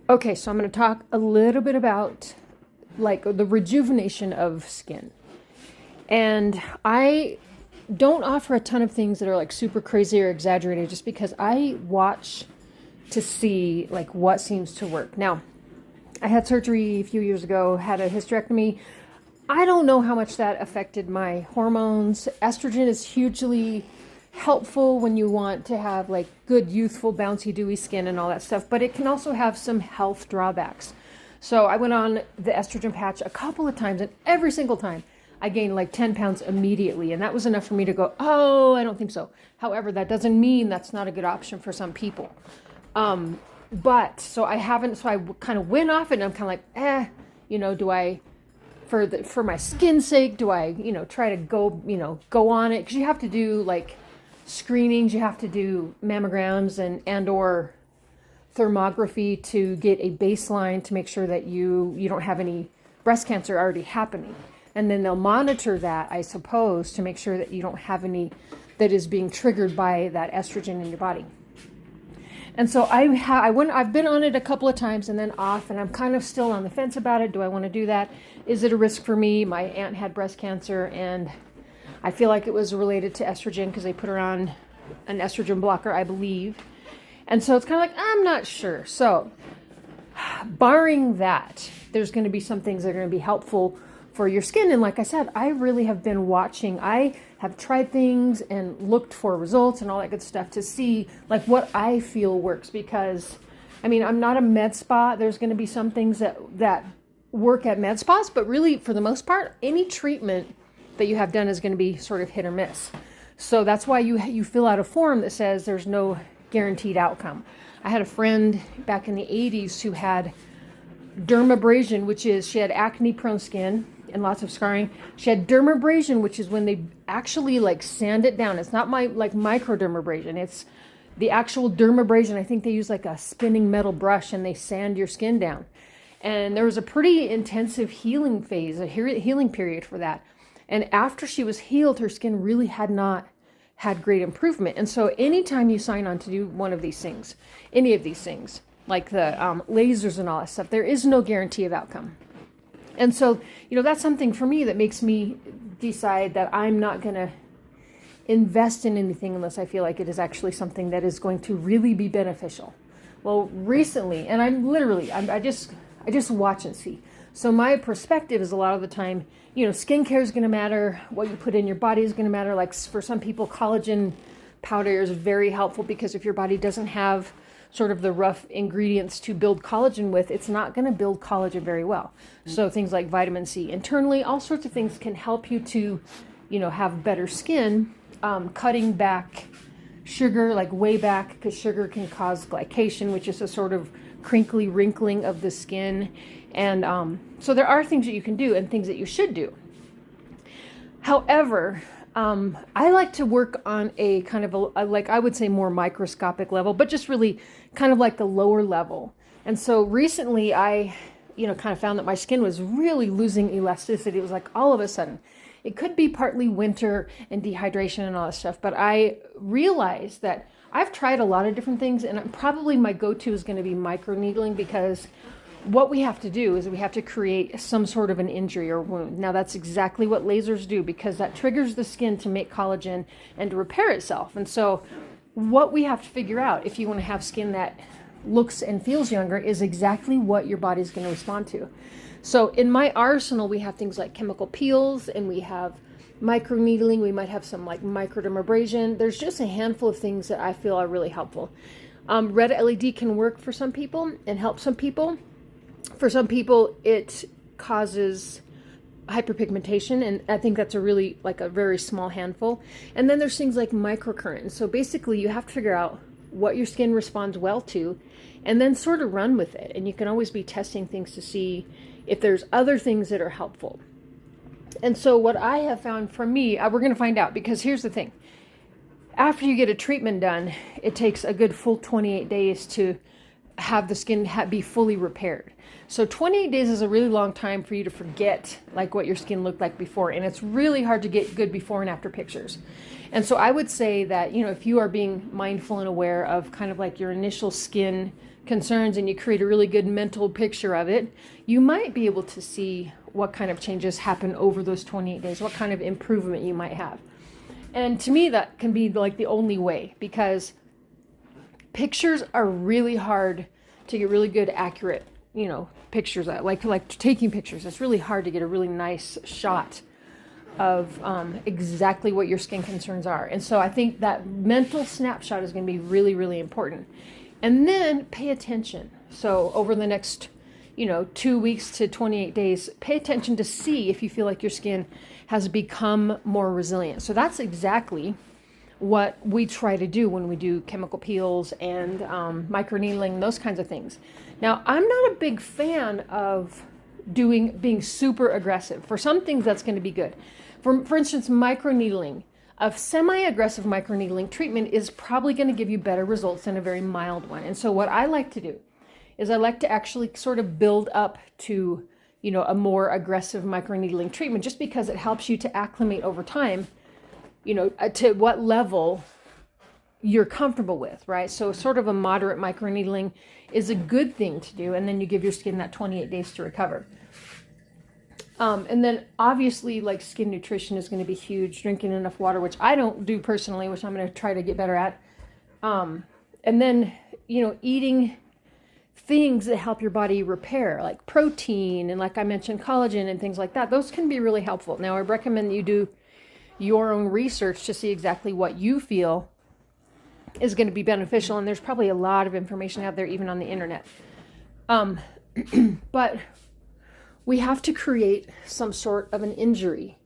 Okay, so I'm going to talk a little bit about like the rejuvenation of skin. And I don't offer a ton of things that are like super crazy or exaggerated just because I watch to see like what seems to work. Now, I had surgery a few years ago, had a hysterectomy. I don't know how much that affected my hormones. Estrogen is hugely helpful when you want to have like good, youthful, bouncy, dewy skin and all that stuff, but it can also have some health drawbacks. So I went on the estrogen patch a couple of times, and every single time I gained like 10 pounds immediately. And that was enough for me to go, oh, I don't think so. However, that doesn't mean that's not a good option for some people. But so I kind of went off it, and I'm kind of like, do I, for my skin's sake, do I, try to go on it? Because you have to do like screenings, you have to do mammograms and or thermography to get a baseline to make sure that you don't have any breast cancer already happening. And then they'll monitor that, I suppose, to make sure that you don't have any that is being triggered by that estrogen in your body. And so I've been on it a couple of times and then off, and I'm kind of still on the fence about it. Do I want to do that? Is it a risk for me? My aunt had breast cancer, and I feel like it was related to estrogen because they put her on an estrogen blocker, I believe. And so it's kind of like, I'm not sure. So barring that, there's going to be some things that are going to be helpful for your skin. And like I said, I really have been watching. I have tried things and looked for results and all that good stuff to see like what I feel works, because I'm not a med spa. There's going to be some things that work at med spas, but really for the most part, any treatment that you have done is going to be sort of hit or miss. So that's why you fill out a form that says there's no guaranteed outcome. I had a friend back in the 80s who had dermabrasion, which is she had acne prone skin and lots of scarring. She had dermabrasion, which is when they actually like sand it down. It's not like microdermabrasion. It's the actual dermabrasion. I think they use like a spinning metal brush and they sand your skin down. And there was a pretty intensive healing phase, a healing period for that. And after she was healed, her skin really had not had great improvement. And so anytime you sign on to do one of these things, any of these things, like the lasers and all that stuff, there is no guarantee of outcome. And so, that's something for me that makes me decide that I'm not going to invest in anything unless I feel like it is actually something that is going to really be beneficial. Well, recently, and I just watch and see. So my perspective is a lot of the time, skincare is going to matter. What you put in your body is going to matter. Like for some people, collagen powder is very helpful because if your body doesn't have sort of the rough ingredients to build collagen with, it's not going to build collagen very well. So things like vitamin C internally, all sorts of things can help you to, have better skin. Cutting back sugar, like way back, because sugar can cause glycation, which is a sort of crinkly wrinkling of the skin. And so there are things that you can do and things that you should do. However, I like to work on a kind of like I would say more microscopic level, but just really kind of like the lower level. And so recently I, kind of found that my skin was really losing elasticity. It was like all of a sudden. It could be partly winter and dehydration and all that stuff, but I realized that I've tried a lot of different things, and probably my go-to is going to be microneedling, because what we have to do is we have to create some sort of an injury or wound. Now that's exactly what lasers do, because that triggers the skin to make collagen and to repair itself. And so what we have to figure out if you want to have skin that looks and feels younger is exactly what your body's going to respond to. So in my arsenal, we have things like chemical peels, and we have microneedling. We might have some like microdermabrasion. There's just a handful of things that I feel are really helpful. Red LED can work for some people and help some people. For some people, it causes hyperpigmentation, and I think that's a very small handful. And then there's things like microcurrent. So basically, you have to figure out what your skin responds well to, and then sort of run with it. And you can always be testing things to see if there's other things that are helpful. And so what I have found for me, we're going to find out, because here's the thing. After you get a treatment done, it takes a good full 28 days to have the skin be fully repaired. So 28 days is a really long time for you to forget like what your skin looked like before, and it's really hard to get good before and after pictures. And so I would say that, if you are being mindful and aware of kind of like your initial skin concerns and you create a really good mental picture of it, you might be able to see what kind of changes happen over those 28 days, what kind of improvement you might have. And to me, that can be like the only way, because pictures are really hard to get really good, accurate, pictures. Like taking pictures. It's really hard to get a really nice shot of exactly what your skin concerns are. And so I think that mental snapshot is going to be really, really important. And then pay attention. So over the next, 2 weeks to 28 days, pay attention to see if you feel like your skin has become more resilient. So that's exactly what we try to do when we do chemical peels and microneedling, those kinds of things. Now, I'm not a big fan of being super aggressive. For some things, that's going to be good. For instance, microneedling. A semi-aggressive microneedling treatment is probably going to give you better results than a very mild one. And so what I like to do is I like to actually sort of build up to, a more aggressive microneedling treatment, just because it helps you to acclimate over time, to what level you're comfortable with, right? So sort of a moderate microneedling is a good thing to do. And then you give your skin that 28 days to recover. And then obviously, like, skin nutrition is going to be huge. Drinking enough water, which I don't do personally, which I'm going to try to get better at. And then, eating things that help your body repair, like protein and, like I mentioned, collagen and things like that. Those can be really helpful. Now, I recommend you do your own research to see exactly what you feel is going to be beneficial. And there's probably a lot of information out there, even on the internet. But we have to create some sort of an injury.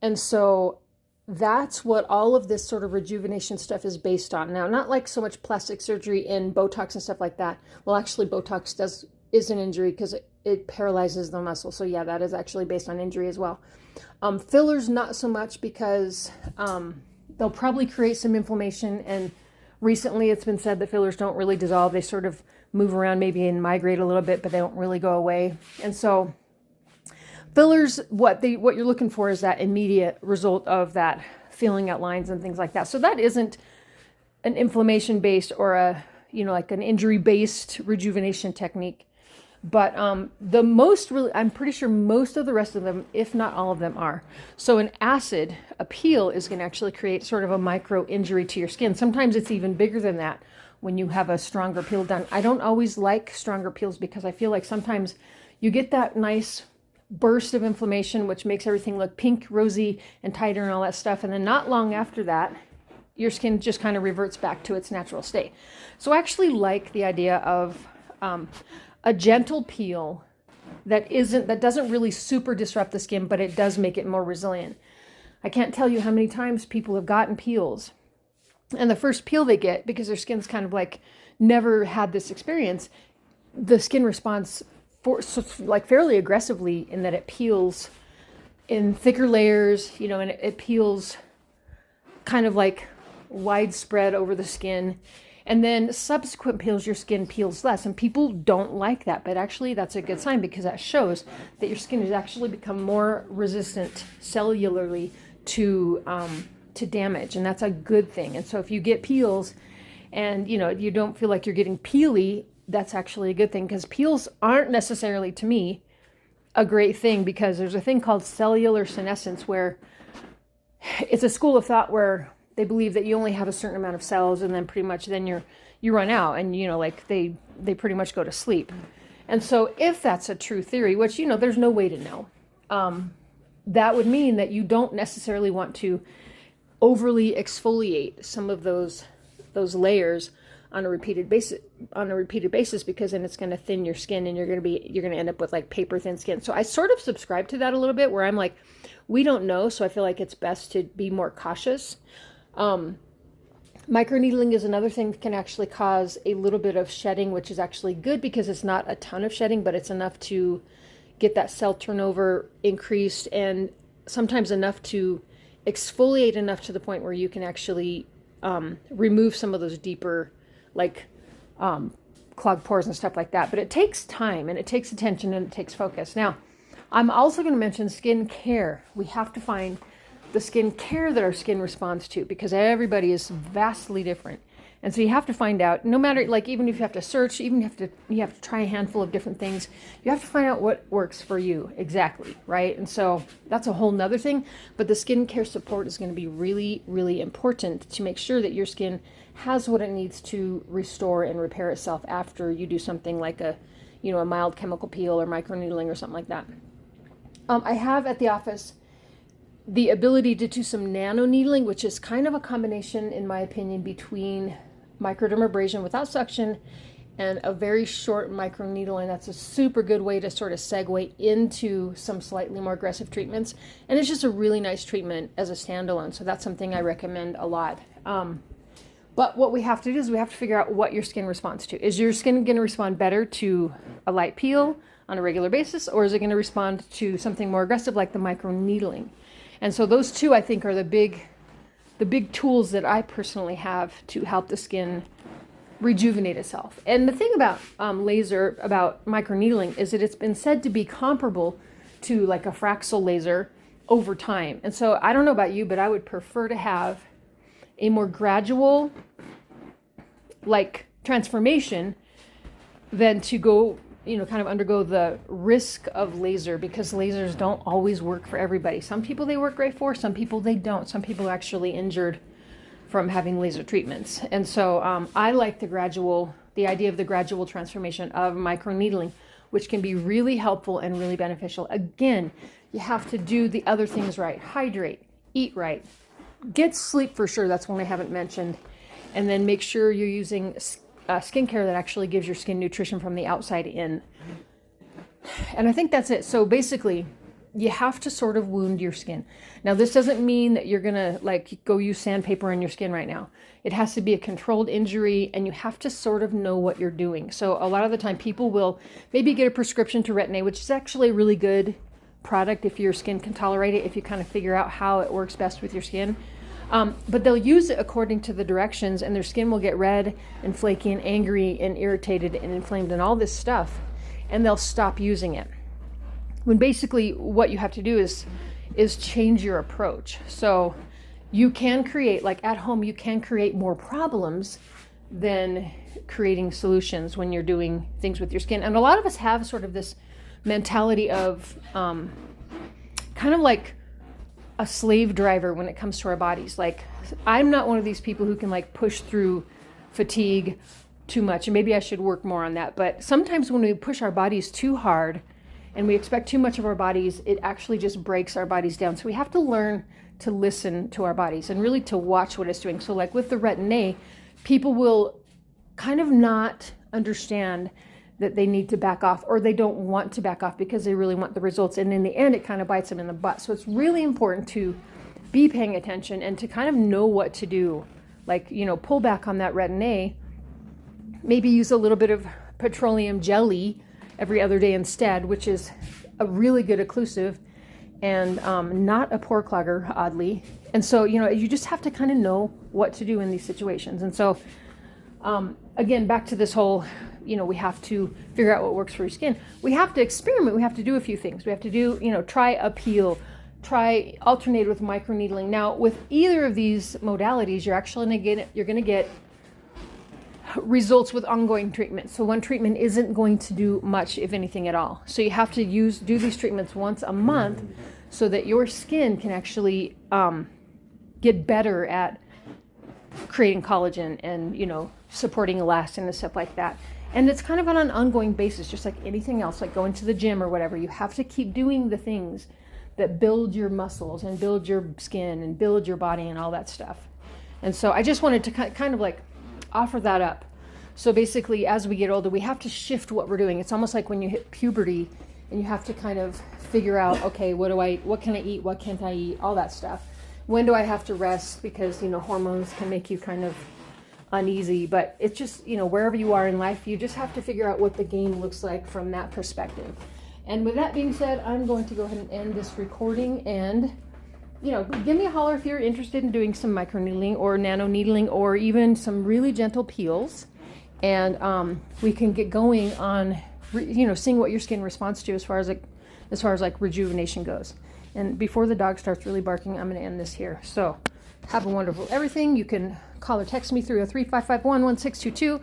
And so that's what all of this sort of rejuvenation stuff is based on. Now, not like so much plastic surgery and Botox and stuff like that. Well, actually, Botox is an injury because it paralyzes the muscle. So yeah, that is actually based on injury as well. Fillers, not so much, because they'll probably create some inflammation. And recently it's been said that fillers don't really dissolve. They sort of move around maybe and migrate a little bit, but they don't really go away. And so fillers, what you're looking for is that immediate result of that filling out lines and things like that. So that isn't an inflammation-based or like an injury-based rejuvenation technique. But I'm pretty sure most of the rest of them, if not all of them, are. So an acid, a peel, is going to actually create sort of a micro injury to your skin. Sometimes it's even bigger than that when you have a stronger peel done. I don't always like stronger peels because I feel like sometimes you get that nice burst of inflammation, which makes everything look pink, rosy, and tighter and all that stuff. And then not long after that, your skin just kind of reverts back to its natural state. So I actually like the idea of a gentle peel that doesn't really super disrupt the skin, but it does make it more resilient. I can't tell you how many times people have gotten peels, and the first peel they get, because their skin's kind of like never had this experience, the skin responds fairly aggressively, in that it peels in thicker layers, and it peels kind of like widespread over the skin. And then subsequent peels, your skin peels less. And people don't like that. But actually, that's a good sign, because that shows that your skin has actually become more resistant cellularly to damage. And that's a good thing. And so if you get peels and, you don't feel like you're getting peely, that's actually a good thing, because peels aren't necessarily, to me, a great thing, because there's a thing called cellular senescence, where it's a school of thought where they believe that you only have a certain amount of cells, and then pretty much then you run out, and they pretty much go to sleep. And so if that's a true theory, which there's no way to know, that would mean that you don't necessarily want to overly exfoliate some of those layers on a repeated basis, because then it's going to thin your skin, and you're going to end up with like paper thin skin. So I sort of subscribe to that a little bit, where I'm like, we don't know, so I feel like it's best to be more cautious. Microneedling is another thing that can actually cause a little bit of shedding, which is actually good, because it's not a ton of shedding, but it's enough to get that cell turnover increased, and sometimes enough to exfoliate enough to the point where you can actually remove some of those deeper, like clogged pores and stuff like that. But it takes time, and it takes attention, and it takes focus. Now, I'm also going to mention skin care. We have to find the skin care that our skin responds to, because everybody is vastly different. And so you have to find out, no matter, like, even if you have to search, even if you have to try a handful of different things, you have to find out what works for you exactly, right? And so that's a whole nother thing. But the skincare support is going to be really, really important to make sure that your skin has what it needs to restore and repair itself after you do something like a mild chemical peel or microneedling or something like that. I have at the office the ability to do some nano needling, which is kind of a combination, in my opinion, between microdermabrasion without suction and a very short microneedling. That's a super good way to sort of segue into some slightly more aggressive treatments. And it's just a really nice treatment as a standalone. So that's something I recommend a lot. But what we have to do is we have to figure out what your skin responds to. Is your skin going to respond better to a light peel on a regular basis, or is it going to respond to something more aggressive like the microneedling? And so those two, I think, are the big tools that I personally have to help the skin rejuvenate itself. And the thing about laser, about microneedling, is that it's been said to be comparable to like a Fraxel laser over time. And so I don't know about you, but I would prefer to have a more gradual, like, transformation than to go, kind of undergo the risk of laser, because lasers don't always work for everybody. Some people they work great for, some people they don't. Some people are actually injured from having laser treatments. And so I like the idea of the gradual transformation of microneedling, which can be really helpful and really beneficial. Again, you have to do the other things right. Hydrate, eat right, get sleep for sure. That's one I haven't mentioned. And then make sure you're using skincare that actually gives your skin nutrition from the outside in. And I think that's it. So basically, you have to sort of wound your skin. Now, this doesn't mean that you're going to like go use sandpaper in your skin right now. It has to be a controlled injury, and you have to sort of know what you're doing. So a lot of the time people will maybe get a prescription to Retin-A, which is actually a really good product if your skin can tolerate it, if you kind of figure out how it works best with your skin. But they'll use it according to the directions, and their skin will get red and flaky and angry and irritated and inflamed and all this stuff, and they'll stop using it. When basically what you have to do is change your approach. So you can create, like at home, you can create more problems than creating solutions when you're doing things with your skin. And a lot of us have sort of this mentality of kind of like a slave driver when it comes to our bodies. Like, I'm not one of these people who can like push through fatigue too much, and maybe I should work more on that. But sometimes when we push our bodies too hard and we expect too much of our bodies, it actually just breaks our bodies down. So we have to learn to listen to our bodies and really to watch what it's doing. So like with the Retin-A, people will kind of not understand that they need to back off, or they don't want to back off because they really want the results. And in the end, it kind of bites them in the butt. So it's really important to be paying attention and to kind of know what to do. Like, pull back on that Retin-A, maybe use a little bit of petroleum jelly every other day instead, which is a really good occlusive and not a pore clogger, oddly. And so, you just have to kind of know what to do in these situations. And so, again, back to this whole, we have to figure out what works for your skin. We have to experiment. We have to do a few things. We have to do, try a peel, try alternate with microneedling. Now, with either of these modalities, you're actually going to get results with ongoing treatment. So one treatment isn't going to do much, if anything at all. So you have to do these treatments once a month so that your skin can actually get better at creating collagen and, supporting elastin and stuff like that. And it's kind of on an ongoing basis, just like anything else, like going to the gym or whatever. You have to keep doing the things that build your muscles and build your skin and build your body and all that stuff. And so I just wanted to kind of like offer that up. So basically, as we get older, we have to shift what we're doing. It's almost like when you hit puberty and you have to kind of figure out, okay, what can I eat? What can't I eat? All that stuff. When do I have to rest? Because, hormones can make you kind of uneasy, but it's just, wherever you are in life, you just have to figure out what the game looks like from that perspective. And with that being said, I'm going to go ahead and end this recording, and give me a holler if you're interested in doing some microneedling or nano needling or even some really gentle peels, and we can get going on seeing what your skin responds to as far as like rejuvenation goes. And before the dog starts really barking, I'm going to end this here. So Have a wonderful everything. You can call or text me 303-551-1622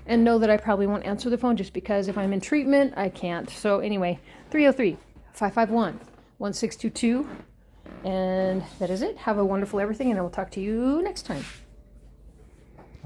and know that I probably won't answer the phone just because if I'm in treatment, I can't. So anyway, 303-551-1622. And that is it. Have a wonderful everything, and I will talk to you next time.